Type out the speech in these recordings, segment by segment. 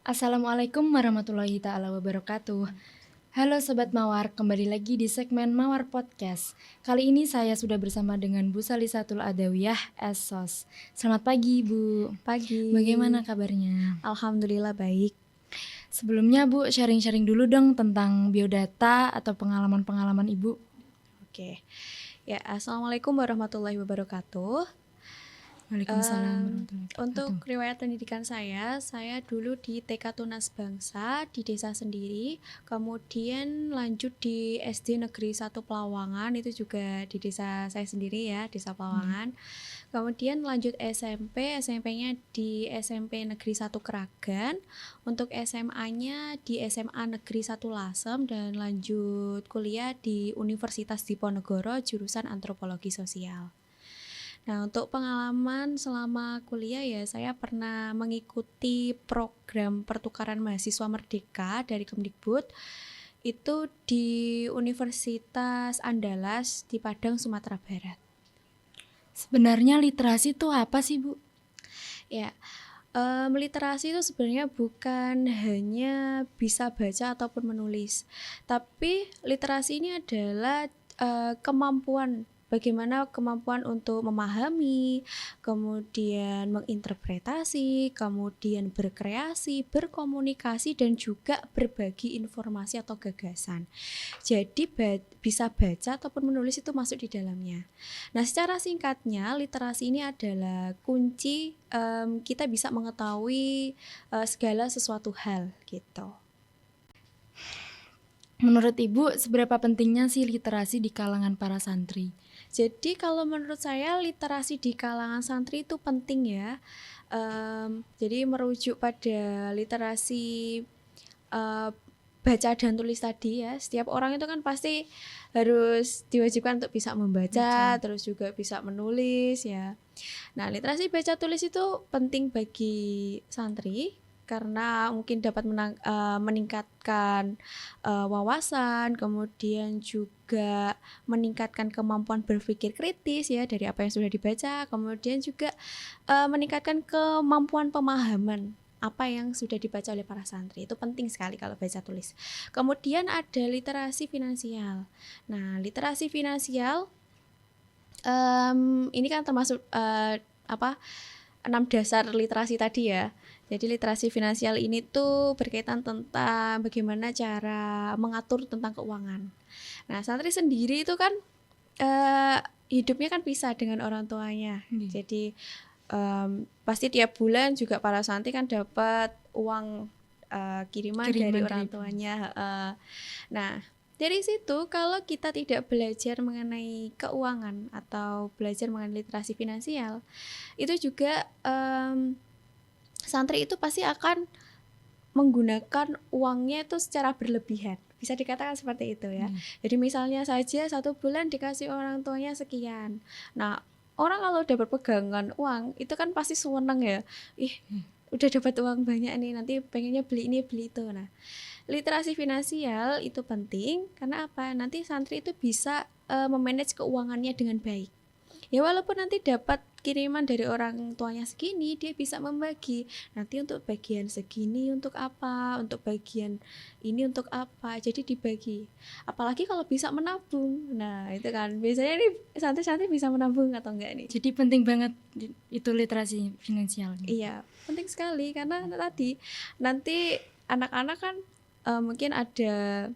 Assalamualaikum warahmatullahi taala wabarakatuh. Halo Sobat Mawar, kembali lagi di segmen Mawar Podcast. Kali ini saya sudah bersama dengan Bu Salisatul Adawiyah SOS. Selamat pagi Bu. Pagi. Bagaimana kabarnya? Alhamdulillah baik. Sebelumnya Bu, sharing-sharing dulu dong tentang biodata atau pengalaman-pengalaman Ibu. Oke. Ya, Assalamualaikum warahmatullahi wabarakatuh. Waalaikumsalam warahmatullahi Untuk wabarakatuh. riwayat pendidikan saya dulu di TK Tunas Bangsa di desa sendiri, kemudian lanjut di SD Negeri 1 Pelawangan, itu juga di desa saya sendiri ya, desa Pelawangan. Kemudian lanjut SMP-nya di SMP Negeri 1 Kragan, untuk SMA-nya di SMA Negeri 1 Lasem, dan lanjut kuliah di Universitas Diponegoro jurusan Antropologi Sosial. Nah, untuk pengalaman selama kuliah ya, saya pernah mengikuti program pertukaran mahasiswa merdeka dari Kemdikbud itu di Universitas Andalas di Padang, Sumatera Barat. Sebenarnya literasi itu apa sih Bu? Ya, literasi itu sebenarnya bukan hanya bisa baca ataupun menulis, tapi literasi ini adalah bagaimana kemampuan untuk memahami, kemudian menginterpretasi, kemudian berkreasi, berkomunikasi, dan juga berbagi informasi atau gagasan. Jadi bisa baca ataupun menulis itu masuk di dalamnya. Nah, secara singkatnya, literasi ini adalah kunci kita bisa mengetahui segala sesuatu hal gitu. Menurut Ibu, seberapa pentingnya sih literasi di kalangan para santri? Jadi kalau menurut saya literasi di kalangan santri itu penting ya. Jadi merujuk pada literasi baca dan tulis tadi ya. Setiap orang itu kan pasti harus diwajibkan untuk bisa membaca, terus juga bisa menulis ya. Nah, literasi baca tulis itu penting bagi santri karena mungkin dapat meningkatkan wawasan, kemudian juga meningkatkan kemampuan berpikir kritis ya dari apa yang sudah dibaca, kemudian juga meningkatkan kemampuan pemahaman apa yang sudah dibaca oleh para santri. Itu penting sekali kalau baca tulis. Kemudian ada literasi finansial. Nah, literasi finansial ini kan termasuk 6 dasar literasi tadi ya. Jadi literasi finansial ini tuh berkaitan tentang bagaimana cara mengatur tentang keuangan. Nah, santri sendiri itu kan hidupnya kan pisah dengan orang tuanya. Jadi pasti tiap bulan juga para santri kan dapat uang kiriman dari orang tuanya. Nah, dari situ kalau kita tidak belajar mengenai keuangan atau belajar mengenai literasi finansial, itu juga santri itu pasti akan menggunakan uangnya itu secara berlebihan. Bisa dikatakan seperti itu ya. Jadi misalnya saja 1 bulan dikasih orang tuanya sekian. Nah, orang kalau udah berpegangan uang itu kan pasti seneng ya. Udah dapat uang banyak nih, nanti pengennya beli ini beli itu. Nah, literasi finansial itu penting karena apa? Nanti santri itu bisa memanage keuangannya dengan baik. Ya walaupun nanti dapat kiriman dari orang tuanya segini, dia bisa membagi. Nanti untuk bagian segini untuk apa, untuk bagian ini untuk apa. Jadi dibagi. Apalagi kalau bisa menabung. Nah, itu kan biasanya nih santri-santri bisa menabung atau enggak nih. Jadi penting banget itu literasi finansial. Iya, penting sekali karena tadi nanti anak-anak kan mungkin ada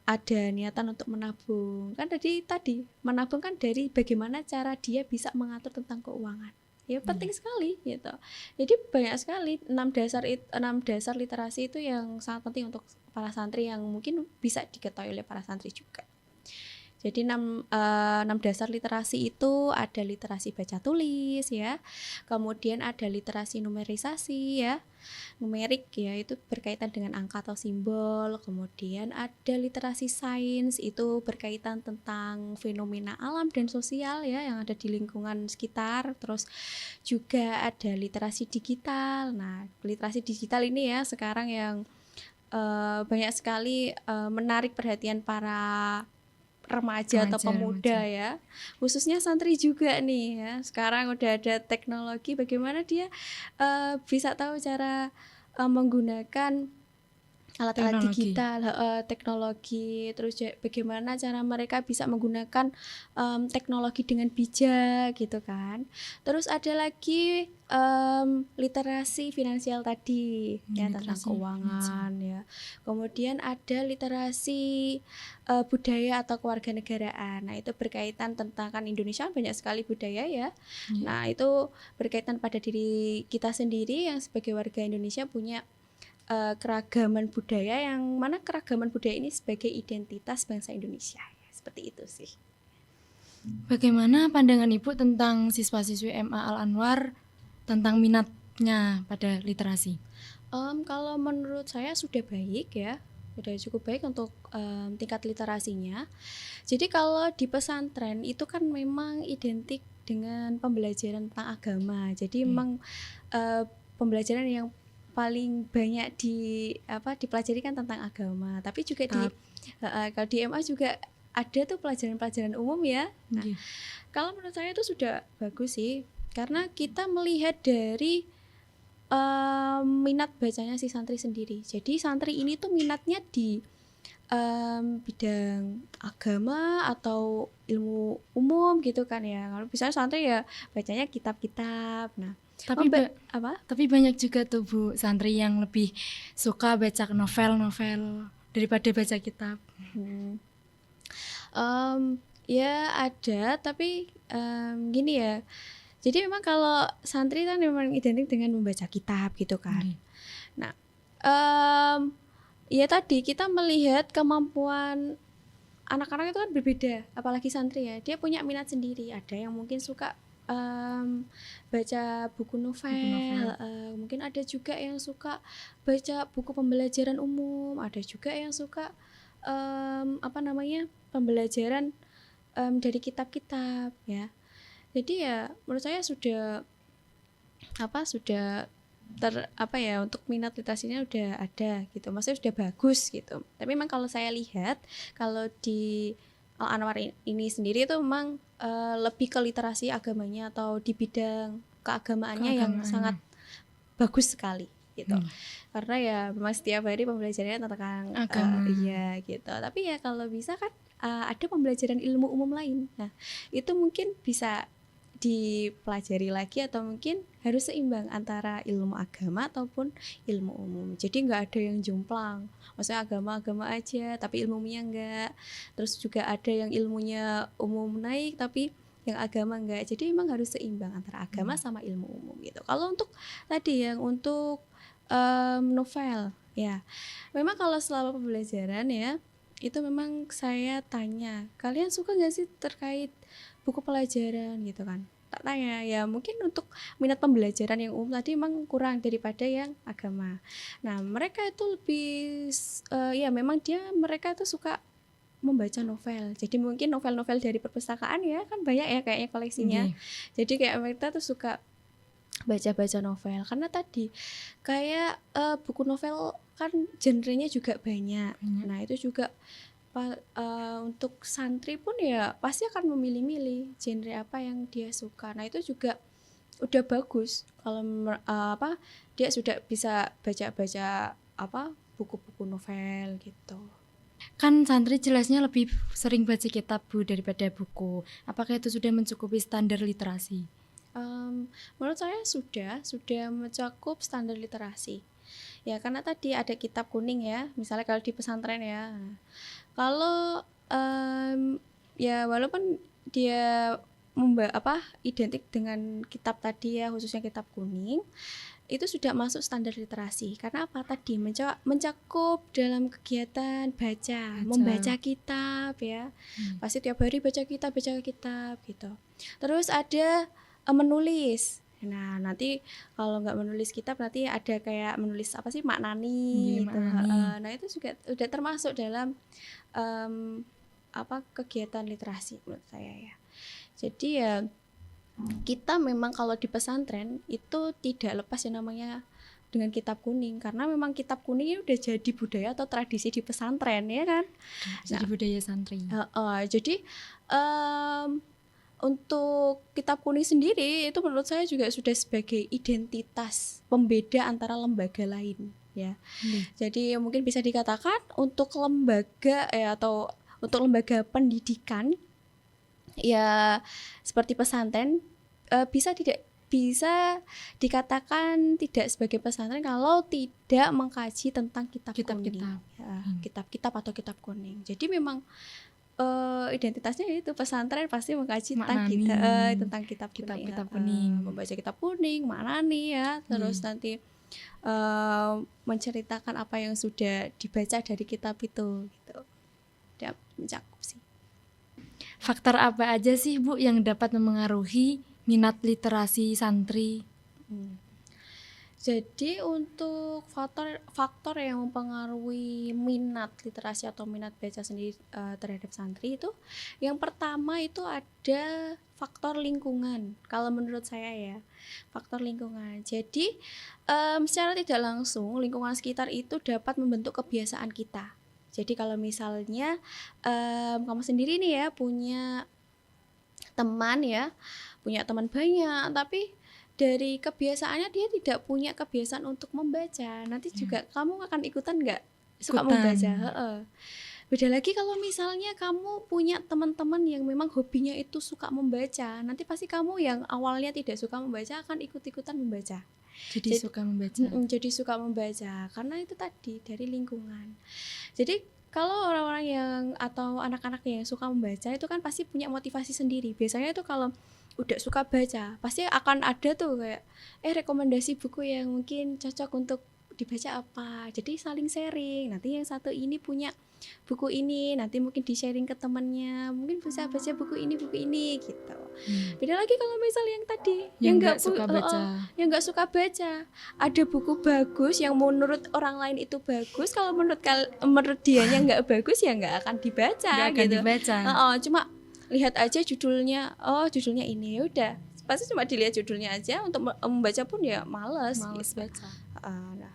ada niatan untuk menabung. Kan tadi menabung kan dari bagaimana cara dia bisa mengatur tentang keuangan. Ya penting sekali gitu. Jadi banyak sekali 6 dasar literasi itu yang sangat penting untuk para santri yang mungkin bisa diketahui oleh para santri juga. Jadi 6 dasar literasi itu ada literasi baca tulis ya. Kemudian ada literasi numerisasi ya. Numerik ya, itu berkaitan dengan angka atau simbol. Kemudian ada literasi sains, itu berkaitan tentang fenomena alam dan sosial ya yang ada di lingkungan sekitar. Terus juga ada literasi digital. Nah, literasi digital ini ya sekarang yang banyak sekali menarik perhatian para remaja atau pemuda ya, khususnya santri juga nih ya. Sekarang udah ada teknologi, bagaimana dia bisa tahu cara menggunakan alat-alat digital, teknologi, terus bagaimana cara mereka bisa menggunakan teknologi dengan bijak gitu kan. Terus ada lagi literasi finansial tadi ya, tentang keuangan ya. Kemudian ada literasi budaya atau kewarganegaraan. Nah, itu berkaitan tentang, kan Indonesia banyak sekali budaya ya. Nah, itu berkaitan pada diri kita sendiri yang sebagai warga Indonesia punya keragaman budaya, yang mana keragaman budaya ini sebagai identitas bangsa Indonesia ya, seperti itu sih. Bagaimana pandangan Ibu tentang siswa-siswi MA Al-Anwar tentang minatnya pada literasi? Kalau menurut saya sudah baik ya, sudah cukup baik untuk tingkat literasinya. Jadi kalau di pesantren itu kan memang identik dengan pembelajaran tentang agama. Jadi memang pembelajaran yang paling banyak dipelajari kan tentang agama. Tapi juga kalau di MA juga ada tuh pelajaran-pelajaran umum ya. Nah, kalau menurut saya itu sudah bagus sih, karena kita melihat dari minat bacanya si santri sendiri. Jadi santri ini tuh minatnya di bidang agama atau ilmu umum gitu kan ya. Kalau misalnya santri ya bacanya kitab-kitab. Nah, tapi banyak juga tuh Bu santri yang lebih suka baca novel-novel daripada baca kitab. Ya ada, tapi gini ya. Jadi memang kalau santri kan memang identik dengan membaca kitab gitu kan. Nah, ya tadi kita melihat kemampuan anak-anak itu kan berbeda, apalagi santri ya. Dia punya minat sendiri. Ada yang mungkin suka baca buku novel. Mungkin ada juga yang suka baca buku pembelajaran umum, ada juga yang suka pembelajaran dari kitab-kitab ya. Jadi ya menurut saya sudah untuk minat literasinya udah ada gitu, maksudnya sudah bagus gitu. Tapi memang kalau saya lihat, kalau di Al-Anwar ini sendiri itu memang lebih ke literasi agamanya atau di bidang keagamaannya yang sangat bagus sekali gitu. Karena ya memang setiap hari pembelajarannya tentang agama gitu. Tapi ya kalau bisa kan ada pembelajaran ilmu umum lain. Nah, itu mungkin bisa dipelajari lagi, atau mungkin harus seimbang antara ilmu agama ataupun ilmu umum. Jadi nggak ada yang jomplang, maksudnya agama aja tapi ilmunya enggak. Terus juga ada yang ilmunya umum naik tapi yang agama enggak. Jadi memang harus seimbang antara agama sama ilmu umum gitu. Kalau untuk tadi yang untuk novel ya, memang kalau selama pembelajaran ya, itu memang saya tanya, kalian suka nggak sih terkait buku pelajaran gitu kan. Tak tanya ya, mungkin untuk minat pembelajaran yang umum tadi memang kurang daripada yang agama. Nah, mereka itu lebih memang mereka itu suka membaca novel. Jadi mungkin novel-novel dari perpustakaan ya, kan banyak ya kayaknya koleksinya. Jadi kayak mereka tuh suka baca-baca novel, karena tadi kayak buku novel kan genrenya juga banyak. Nah, itu juga untuk santri pun ya pasti akan memilih-milih genre apa yang dia suka. Nah, itu juga udah bagus kalau dia sudah bisa baca-baca buku-buku novel gitu. Kan santri jelasnya lebih sering baca kitab Bu daripada buku. Apakah itu sudah mencukupi standar literasi? Menurut saya sudah mencakup standar literasi. Ya, karena tadi ada kitab kuning ya, misalnya kalau di pesantren ya. Kalau ya walaupun dia identik dengan kitab tadi ya, khususnya kitab kuning, itu sudah masuk standar literasi. Karena apa tadi? Mencakup dalam kegiatan membaca kitab ya. Pasti tiap hari baca kitab gitu. Terus ada menulis. Nah, nanti kalau nggak menulis kitab, nanti ada kayak menulis maknani gitu. Nah, itu juga udah termasuk dalam kegiatan literasi menurut saya ya. Jadi ya kita memang kalau di pesantren itu tidak lepas yang namanya dengan kitab kuning, karena memang kitab kuning ini udah jadi budaya atau tradisi di pesantren ya kan. Jadi budaya santri. Jadi untuk kitab kuning sendiri itu menurut saya juga sudah sebagai identitas pembeda antara lembaga lain ya. Jadi mungkin bisa dikatakan untuk lembaga atau untuk lembaga pendidikan ya seperti pesantren bisa dikatakan tidak sebagai pesantren kalau tidak mengkaji tentang kitab kuning. Kitab-kitab atau kitab kuning. Jadi memang identitasnya itu pesantren pasti mengkaji tentang kitab kuning. Membaca kitab kuning, maknani ya, terus nanti menceritakan apa yang sudah dibaca dari kitab itu gitu. Dia mencakup sih. Faktor apa aja sih Bu yang dapat memengaruhi minat literasi santri? Jadi untuk faktor yang mempengaruhi minat literasi atau minat baca sendiri terhadap santri itu, yang pertama itu ada faktor lingkungan. Kalau menurut saya ya, faktor lingkungan. Jadi secara tidak langsung lingkungan sekitar itu dapat membentuk kebiasaan kita. Jadi kalau misalnya kamu sendiri nih ya punya teman banyak, tapi dari kebiasaannya dia tidak punya kebiasaan untuk membaca, nanti juga kamu akan ikutan nggak suka membaca. Beda lagi kalau misalnya kamu punya teman-teman yang memang hobinya itu suka membaca, nanti pasti kamu yang awalnya tidak suka membaca akan ikut-ikutan membaca. Jadi suka membaca. Jadi suka membaca karena itu tadi dari lingkungan. Jadi kalau orang-orang yang atau anak-anak yang suka membaca itu kan pasti punya motivasi sendiri. Biasanya itu kalau udah suka baca pasti akan ada tuh kayak rekomendasi buku yang mungkin cocok untuk dibaca apa, jadi saling sharing. Nanti yang satu ini punya buku ini, nanti mungkin di sharing ke temannya, mungkin bisa baca buku ini gitu. Beda lagi kalau misal yang tadi yang nggak suka baca, yang nggak suka baca, ada buku bagus yang menurut orang lain itu bagus, kalau menurut dianya nggak bagus ya nggak akan dibaca. Cuma lihat aja judulnya, judulnya ini, udah pasti cuma dilihat judulnya aja, untuk membaca pun ya males gitu. Baca. Nah,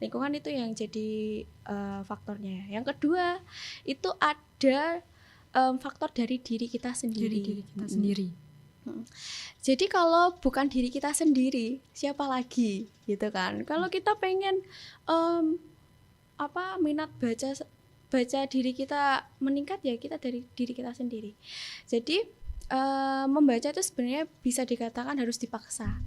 lingkungan itu yang jadi faktornya. Yang kedua itu ada faktor dari diri kita sendiri. Jadi kalau bukan diri kita sendiri, siapa lagi gitu kan? Kalau kita pengen minat baca diri kita meningkat ya kita dari diri kita sendiri. Jadi membaca itu sebenarnya bisa dikatakan harus dipaksa.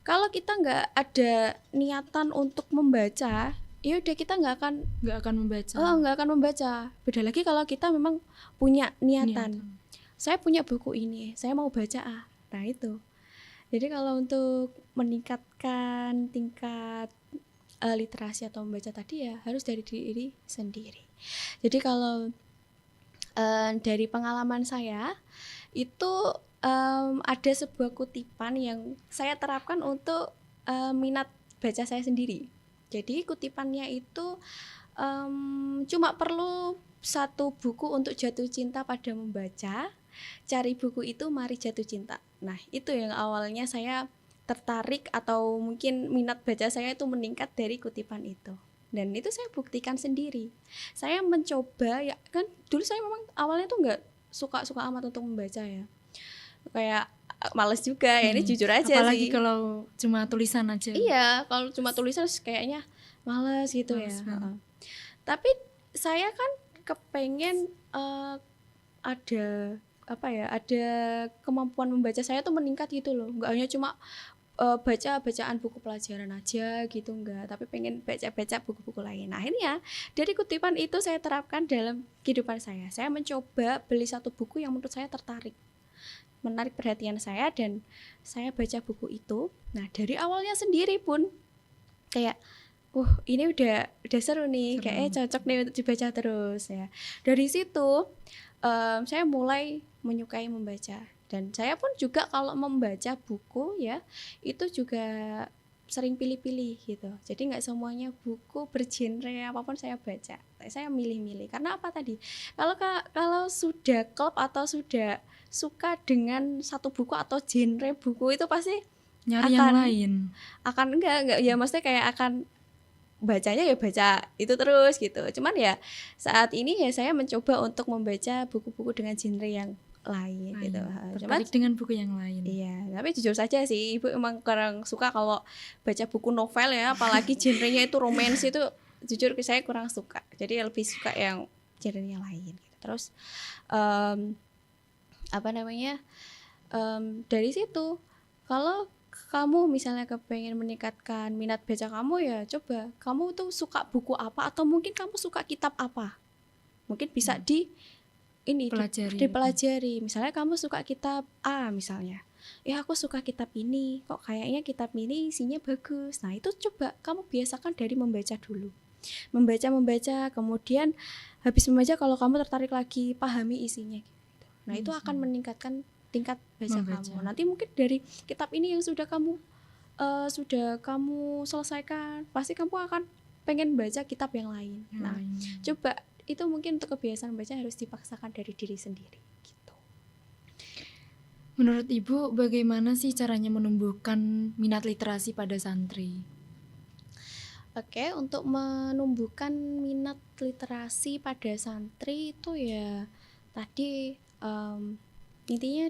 Kalau kita nggak ada niatan untuk membaca, ya udah kita nggak akan membaca. Beda lagi kalau kita memang punya niatan. Saya punya buku ini, saya mau baca. Nah itu. Jadi kalau untuk meningkatkan tingkat literasi atau membaca tadi ya harus dari diri sendiri. Jadi kalau dari pengalaman saya itu ada sebuah kutipan yang saya terapkan untuk minat baca saya sendiri. Jadi kutipannya itu cuma perlu satu buku untuk jatuh cinta pada membaca, cari buku itu mari jatuh cinta. Nah itu yang awalnya saya tertarik atau mungkin minat baca saya itu meningkat dari kutipan itu. Dan itu saya buktikan sendiri. Saya mencoba, ya kan dulu saya memang awalnya tuh nggak suka amat untuk membaca ya. Kayak males juga ya, ini jujur aja. Apalagi kalau cuma tulisan aja. Iya, kalau cuma tulisan kayaknya males gitu ya. Tapi saya kan kepengen ada kemampuan membaca saya tuh meningkat gitu loh. Nggak hanya cuma bacaan buku pelajaran aja gitu, enggak, tapi pengen baca buku-buku lain. Nah ini ya dari kutipan itu saya terapkan dalam kehidupan saya. Saya mencoba beli satu buku yang menurut saya menarik perhatian saya dan saya baca buku itu. Nah dari awalnya sendiri pun kayak ini udah seru nih, kayaknya cocok nih untuk dibaca terus ya. Dari situ saya mulai menyukai membaca. Dan saya pun juga kalau membaca buku ya itu juga sering pilih-pilih gitu. Jadi nggak semuanya buku bergenre apapun saya baca. Saya milih-milih. Karena apa tadi? Kalau sudah klop atau sudah suka dengan satu buku atau genre buku itu pasti Nyari yang lain. akan enggak ya, maksudnya kayak akan bacanya ya baca itu terus gitu. Cuman ya saat ini ya saya mencoba untuk membaca buku-buku dengan genre yang lain gitu. Cuman Tertarik dengan buku yang lain. iya, tapi jujur saja sih Ibu emang kurang suka kalau baca buku novel ya, apalagi genrenya itu romance itu jujur saya kurang suka. Jadi lebih suka yang genrenya lain gitu. Terus apa namanya? Dari situ kalau kamu misalnya kepengen meningkatkan minat baca kamu, ya coba kamu tuh suka buku apa, atau mungkin kamu suka kitab apa, mungkin bisa dipelajari. Misalnya kamu suka kitab A misalnya, ya aku suka kitab ini, kok kayaknya kitab ini isinya bagus. Nah itu coba kamu biasakan dari membaca dulu, membaca, kemudian habis membaca kalau kamu tertarik lagi pahami isinya gitu. Nah itu akan meningkatkan tingkat baca kamu. Nanti mungkin dari kitab ini yang sudah kamu selesaikan, pasti kamu akan pengen baca kitab yang lain. Coba itu mungkin untuk kebiasaan baca harus dipaksakan dari diri sendiri gitu. Menurut Ibu bagaimana sih caranya menumbuhkan minat literasi pada santri? Oke, untuk menumbuhkan minat literasi pada santri itu ya tadi intinya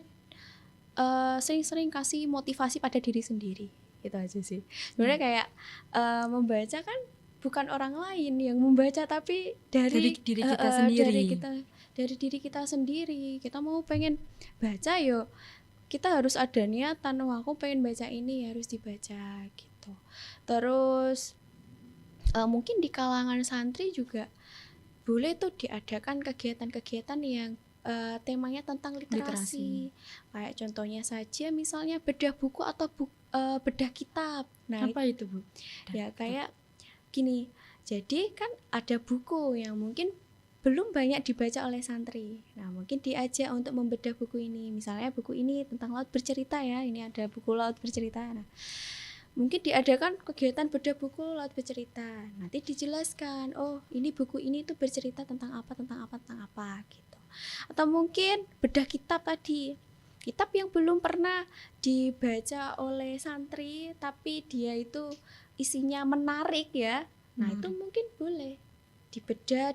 sering-sering kasih motivasi pada diri sendiri, itu aja sih. Sebenarnya kayak membaca kan bukan orang lain yang membaca, tapi dari diri kita sendiri. Dari diri kita sendiri. Kita mau pengen baca, yo kita harus ada niatan, aku pengen baca ini, harus dibaca gitu. Terus mungkin di kalangan santri juga boleh tuh diadakan kegiatan-kegiatan yang temanya tentang literasi. Kayak contohnya saja misalnya bedah buku atau bedah kitab. Nah, apa itu Bu? Ya kayak gini, jadi kan ada buku yang mungkin belum banyak dibaca oleh santri. Nah mungkin diajak untuk membedah buku ini. Misalnya buku ini tentang laut bercerita ya, ini ada buku laut bercerita. Nah mungkin diadakan kegiatan bedah buku laut bercerita. Nanti dijelaskan, oh ini buku ini tuh bercerita tentang apa gitu. Atau mungkin bedah kitab tadi, kitab yang belum pernah dibaca oleh santri tapi dia itu isinya menarik ya. Nah itu mungkin boleh dibedah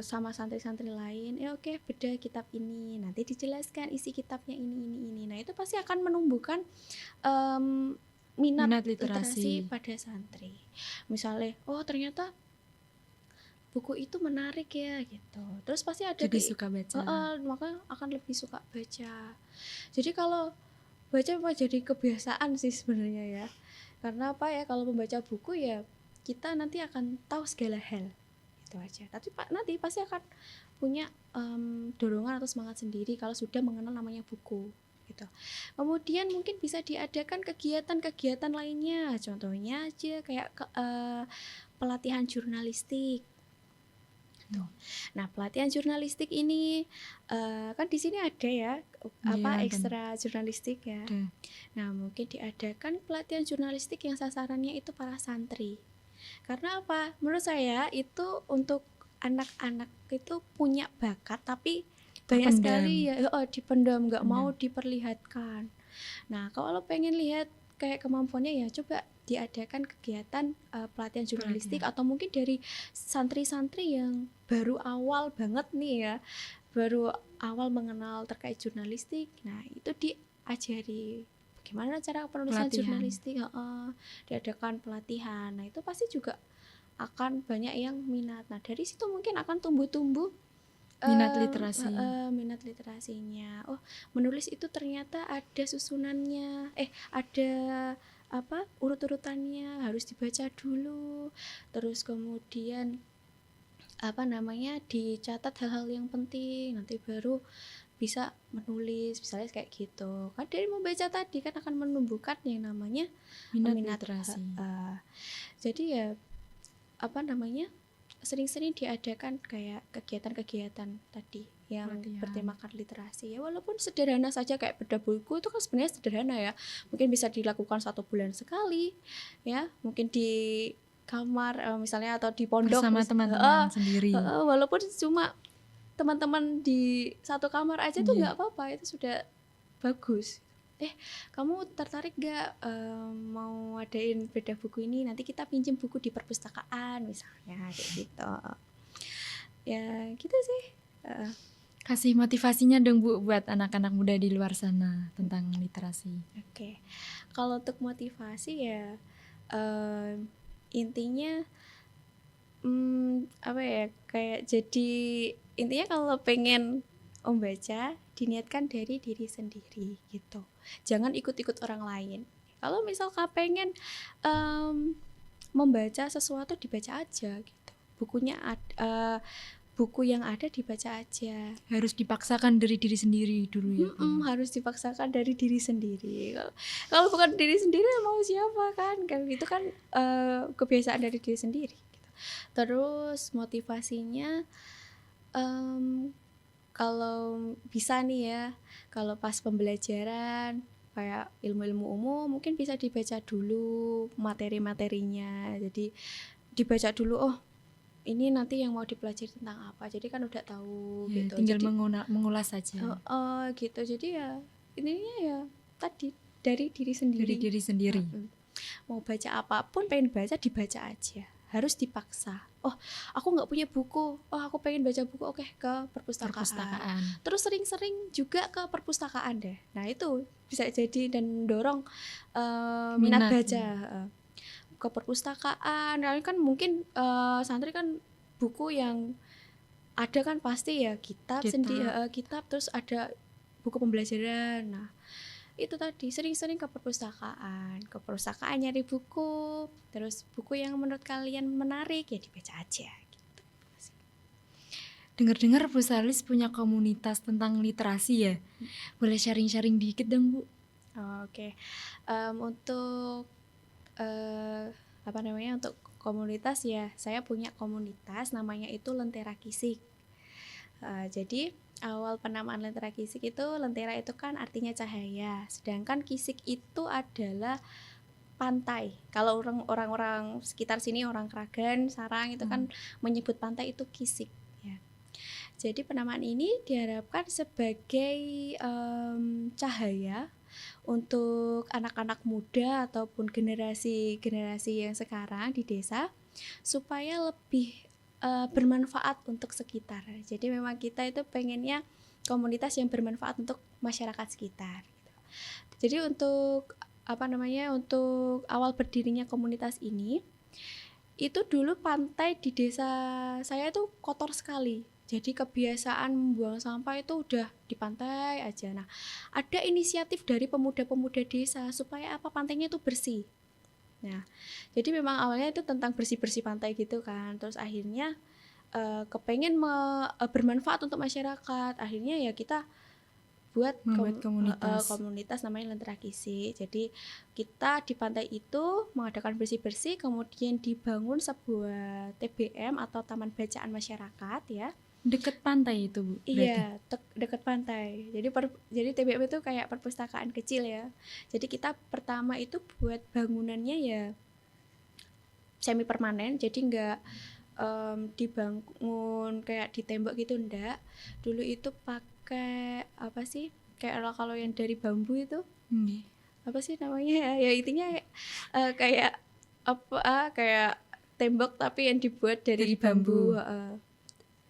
sama santri-santri lain. Oke, bedah kitab ini, nanti dijelaskan isi kitabnya ini. Nah itu pasti akan menumbuhkan minat literasi pada santri. Misalnya, oh ternyata buku itu menarik ya gitu. Terus pasti ada jadi suka baca. Maka akan lebih suka baca. Jadi kalau baca memang jadi kebiasaan sih sebenarnya ya. Karena apa ya, kalau membaca buku ya kita nanti akan tahu segala hal. Itu aja. Tapi nanti pasti akan punya dorongan atau semangat sendiri kalau sudah mengenal namanya buku gitu. Kemudian mungkin bisa diadakan kegiatan-kegiatan lainnya. Contohnya aja kayak pelatihan jurnalistik. Nah, pelatihan jurnalistik ini kan di sini ada ya ekstra jurnalistik ya. Nah, mungkin diadakan pelatihan jurnalistik yang sasarannya itu para santri. Karena apa? Menurut saya itu untuk anak-anak itu punya bakat tapi banyak sekali ya dipendam, nggak mau diperlihatkan. Nah, kalau pengen lihat kayak kemampuannya ya coba diadakan kegiatan pelatihan jurnalistik atau mungkin dari santri-santri yang baru awal banget nih ya, baru awal mengenal terkait jurnalistik. Nah itu diajari bagaimana cara penulisan jurnalistik, diadakan pelatihan. Nah itu pasti juga akan banyak yang minat. Nah dari situ mungkin akan tumbuh minat literasinya. Oh menulis itu ternyata ada susunannya, ada urut-urutannya, harus dibaca dulu, terus kemudian dicatat hal-hal yang penting, nanti baru bisa menulis, misalnya kayak gitu. Kan dari membaca tadi kan akan menumbuhkan yang namanya minat literasi. Jadi ya sering-sering diadakan kayak kegiatan-kegiatan tadi yang bertemakan literasi ya, walaupun sederhana saja kayak bedah buku itu kan sebenarnya sederhana ya, mungkin bisa dilakukan 1 bulan sekali ya, mungkin di kamar misalnya atau di pondok bersama teman-teman sendiri, walaupun cuma teman-teman di satu kamar aja tuh nggak apa-apa, itu sudah bagus. kamu tertarik gak mau adain bedah buku ini, nanti kita pinjem buku di perpustakaan misalnya kayak gitu. Ya gitu sih. Kasih motivasinya dong Bu buat anak-anak muda di luar sana tentang literasi. Oke. Kalau untuk motivasi ya intinya apa ya, kayak jadi intinya kalau pengen membaca diniatkan dari diri sendiri gitu. Jangan ikut-ikut orang lain. Kalau misalkan pengen membaca sesuatu, dibaca aja gitu. Buku yang ada dibaca aja. Harus dipaksakan dari diri sendiri dulu ya Bu. Harus dipaksakan dari diri sendiri. Kalau bukan diri sendiri mau siapa kan? Kan itu kan kebiasaan dari diri sendiri gitu. Terus motivasinya kalau bisa nih ya, kalau pas pembelajaran kayak ilmu-ilmu umum mungkin bisa dibaca dulu materi-materinya. Jadi dibaca dulu, oh ini nanti yang mau dipelajari tentang apa, jadi kan udah tahu Ya, gitu. tinggal Jadi mengulas saja gitu. Jadi ya ininya ya tadi dari diri sendiri. dari diri sendiri. Mau baca apapun, pengen baca dibaca aja, harus dipaksa. Oh aku nggak punya buku, oh aku pengen baca buku, oke ke perpustakaan. Terus sering-sering juga ke perpustakaan deh. Nah itu bisa jadi dan dorong minat baca. Ke perpustakaan, lalu kan mungkin santri kan buku yang ada kan pasti ya kitab sendiri, kitab, terus ada buku pembelajaran. Nah itu tadi sering-sering ke perpustakaan nyari buku, terus buku yang menurut kalian menarik ya dibaca aja gitu. Dengar-dengar Bu Salis punya komunitas tentang literasi ya, boleh sharing-sharing dikit dong Bu? Oke. Untuk untuk komunitas ya, saya punya komunitas namanya itu Lentera Kisik. Jadi awal penamaan Lentera Kisik itu, lentera itu kan artinya cahaya, sedangkan kisik itu adalah pantai. Kalau orang-orang sekitar sini, orang Kragan, Sarang itu kan menyebut pantai itu kisik ya. Jadi penamaan ini diharapkan sebagai cahaya untuk anak-anak muda ataupun generasi yang sekarang di desa supaya lebih bermanfaat untuk sekitar. Jadi memang kita itu pengennya komunitas yang bermanfaat untuk masyarakat sekitar. Jadi untuk untuk awal berdirinya komunitas ini, itu dulu pantai di desa saya itu kotor sekali. Jadi kebiasaan membuang sampah itu udah di pantai aja. Nah, ada inisiatif dari pemuda-pemuda desa supaya pantainya itu bersih. Nah, jadi memang awalnya itu tentang bersih-bersih pantai gitu kan. Terus akhirnya kepengen bermanfaat untuk masyarakat. Akhirnya ya kita buat komunitas namanya Lentera Kisik. Jadi kita di pantai itu mengadakan bersih-bersih, kemudian dibangun sebuah TBM atau Taman Bacaan Masyarakat ya. Dekat pantai itu Bu? Iya, dekat pantai. Jadi TBM itu kayak perpustakaan kecil ya. Jadi kita pertama itu buat bangunannya ya semi permanen, jadi nggak dibangun kayak di tembok gitu, enggak. Dulu itu pakai apa sih, kayak kalau yang dari bambu itu apa sih namanya ya, intinya kayak kayak tembok tapi yang dibuat dari bambu.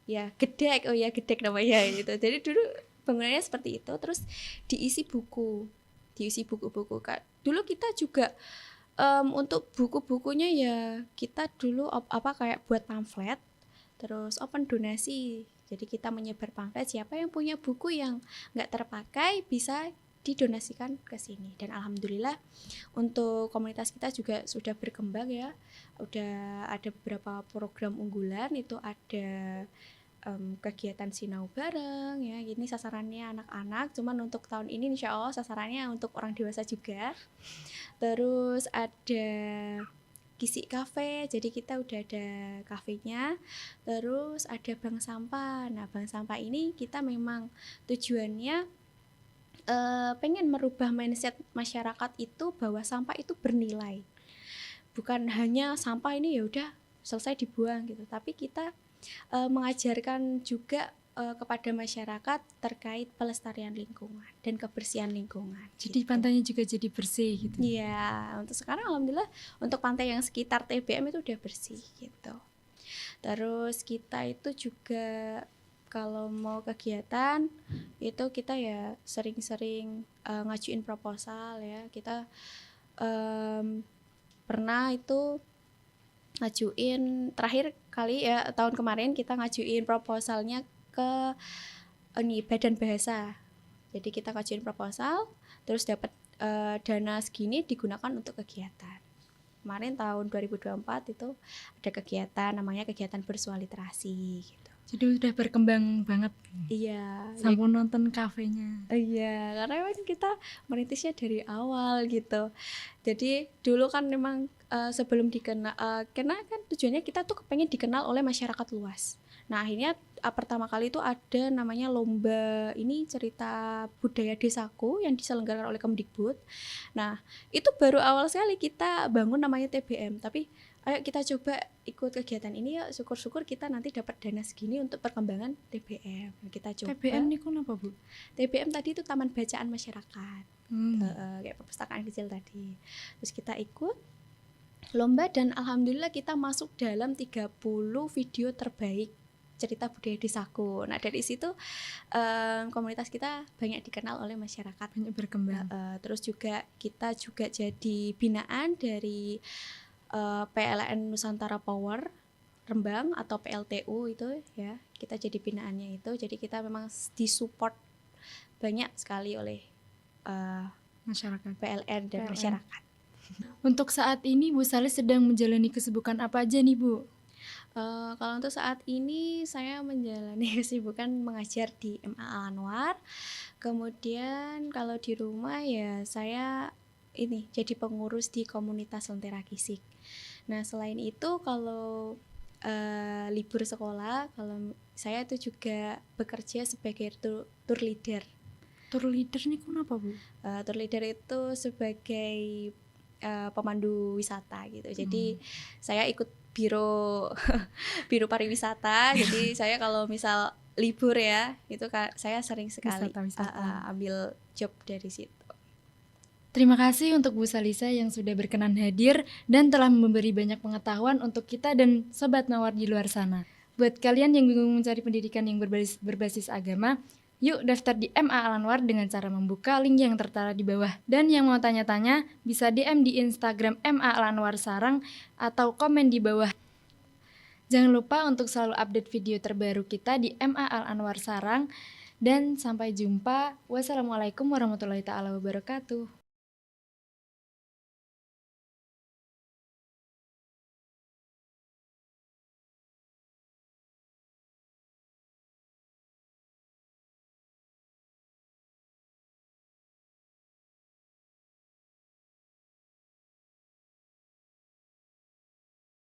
Ya gedek, gedek namanya gitu. Jadi dulu bangunannya seperti itu, terus diisi buku-buku Kak. Dulu kita juga untuk buku-bukunya ya kita dulu kayak buat pamflet, terus open donasi. Jadi kita menyebar pamflet, siapa yang punya buku yang nggak terpakai bisa didonasikan ke sini. Dan alhamdulillah untuk komunitas kita juga sudah berkembang ya. Udah ada beberapa program unggulan, itu ada kegiatan sinau bareng ya. Ini sasarannya anak-anak, cuman untuk tahun ini insya Allah sasarannya untuk orang dewasa juga. Terus ada Kisik Cafe, jadi kita udah ada kafenya. Terus ada bank sampah. Nah bank sampah ini kita memang tujuannya pengen merubah mindset masyarakat itu bahwa sampah itu bernilai, bukan hanya sampah ini ya udah selesai dibuang gitu, tapi kita mengajarkan juga kepada masyarakat terkait pelestarian lingkungan dan kebersihan lingkungan. Jadi gitu. pantainya juga jadi bersih gitu. Iya, untuk sekarang alhamdulillah untuk pantai yang sekitar TBM itu udah bersih gitu. Terus kita itu juga kalau mau kegiatan itu kita ya sering-sering ngajuin proposal ya. Kita pernah itu ngajuin terakhir kali ya tahun kemarin kita ngajuin proposalnya ke ini Badan Bahasa. Jadi kita ngajuin proposal terus dapat dana segini digunakan untuk kegiatan. Kemarin tahun 2024 itu ada kegiatan namanya kegiatan bersua literasi gitu. Jadi udah berkembang banget. Iya, Sampun nonton kafenya. iya, karena memang kita merintisnya dari awal gitu. Jadi dulu kan memang sebelum dikenal, karena kan tujuannya kita tuh kepengen dikenal oleh masyarakat luas. Nah akhirnya pertama kali itu ada namanya lomba ini cerita budaya desaku yang diselenggarakan oleh Kemdikbud. Nah itu baru awal sekali kita bangun namanya TBM, tapi ayo kita coba ikut kegiatan ini ya, syukur-syukur kita nanti dapat dana segini untuk perkembangan TBM. Kita coba. TBM ini kenapa Bu? TBM tadi itu Taman Bacaan Masyarakat, kayak perpustakaan kecil tadi. Terus kita ikut lomba dan alhamdulillah kita masuk dalam 30 video terbaik cerita budaya desaku. Nah dari situ komunitas kita banyak dikenal oleh masyarakat, Banyak berkembang. terus juga kita juga jadi binaan dari PLN Nusantara Power Rembang atau PLTU itu ya, kita jadi binaannya itu. Jadi kita memang disupport banyak sekali oleh Masyarakat. PLN dan PLN. masyarakat. Untuk saat ini Bu Salis sedang menjalani kesibukan apa aja nih Bu? Kalau untuk saat ini saya menjalani kesibukan mengajar di MA Al-Anwar. Kemudian kalau di rumah ya saya ini jadi pengurus di komunitas Lentera Kisik. Nah selain itu kalau libur sekolah, kalau saya itu juga bekerja sebagai tour leader. Tour leader nih kenapa Bu? Tour leader itu sebagai pemandu wisata gitu. Jadi saya ikut biro pariwisata. Jadi saya kalau misal libur ya, itu saya sering sekali Wisata. ambil job dari situ. Terima kasih untuk Bu Salisa yang sudah berkenan hadir dan telah memberi banyak pengetahuan untuk kita dan Sobat Mawar di luar sana. Buat kalian yang bingung mencari pendidikan yang berbasis agama, yuk daftar di MA Al-Anwar dengan cara membuka link yang tertera di bawah. Dan yang mau tanya-tanya bisa DM di Instagram MA Al-Anwar Sarang atau komen di bawah. Jangan lupa untuk selalu update video terbaru kita di MA Al-Anwar Sarang. Dan sampai jumpa. Wassalamualaikum warahmatullahi wabarakatuh.